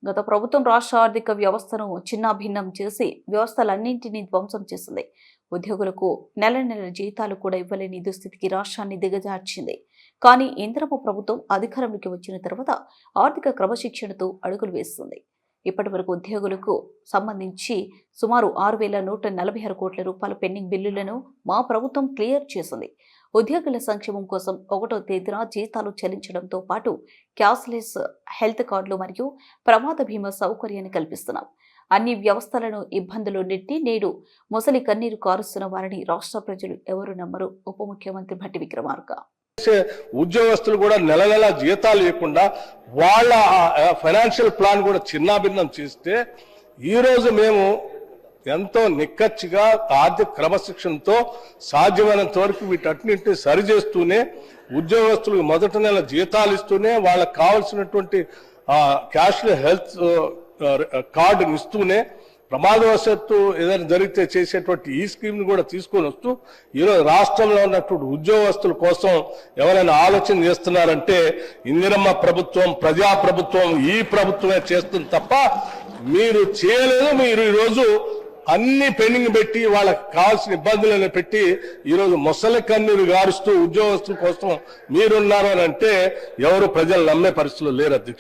గత ప్రభుత్వం రాష్ట్ర ఆర్థిక వ్యవస్థను చిన్నాభిన్నం చేసి వ్యవస్థలన్నింటినీ ధ్వంసం చేసింది. ఉద్యోగులకు నెల నెల జీతాలు కూడా ఇవ్వలేని దుస్థితికి రాష్ట్రాన్ని దిగజార్చింది. కానీ ఇందిరమ్మ ప్రభుత్వం అధికారంలోకి వచ్చిన తర్వాత ఆర్థిక క్రమశిక్షణతో అడుగులు వేస్తుంది. ఇప్పటి వరకు ఉద్యోగులకు సంబంధించి సుమారు 6,146 కోట్ల రూపాయల పెండింగ్ బిల్లులను మా ప్రభుత్వం క్లియర్ చేసింది. ఉద్యోగుల సంక్షేమం కోసం 1వ తేదీన జీతాలు చెల్లించడంతో పాటు క్యాష్లెస్ హెల్త్ కార్డులు మరియు ప్రమాద బీమా సౌకర్యాన్ని కల్పిస్తున్నాం. అన్ని వ్యవస్థలను ఇబ్బందులు నెట్టి నేడు మొసలి కన్నీరు కారుస్తున్న వారిని రాష్ట్ర ప్రజలు ఎవరు నమ్మరు. ఉప ముఖ్యమంత్రి భట్టి విక్రమార్క ఉద్యోగస్తులు కూడా నెల నెల జీతాలు ఇవ్వకుండా వాళ్ళ ఫైనాన్షియల్ ప్లాన్ కూడా చిన్నాభిన్నం చేస్తే ఈ రోజు మేము ఎంతో నిక్కచ్చిగా ఆర్థిక క్రమశిక్షణతో సాధ్యమైనంత వరకు వీటన్నింటినీ సరిచేస్తూనే ఉద్యోగస్తులకు మొదటి నెల జీతాలు ఇస్తూనే వాళ్ళకి కావాల్సినటువంటి క్యాష్లెస్ హెల్త్ కార్డుని ఇస్తూనే ప్రమాదవశాత్తు ఏదైనా జరిగితే చేసేటువంటి ఈ స్కీమ్ ని కూడా తీసుకొని వస్తూ ఈరోజు రాష్ట్రంలో ఉన్నటువంటి ఉద్యోగస్తుల కోసం ఎవరైనా ఆలోచన చేస్తున్నారంటే ఇందిరమ్మ ప్రభుత్వం, ప్రజా ప్రభుత్వం, ఈ ప్రభుత్వమే చేస్తుంది తప్ప మీరు చేయలేదు. మీరు ఈరోజు అన్ని పెండింగ్ పెట్టి వాళ్ళకి కావాల్సిన ఇబ్బందులను పెట్టి ఈరోజు మొసలి కన్నీరు గారుస్తూ ఉద్యోగస్తుల కోసం మీరున్నారు అని అంటే ఎవరు ప్రజలు నమ్మే పరిస్థితులు లేరు అధ్యక్షుడు.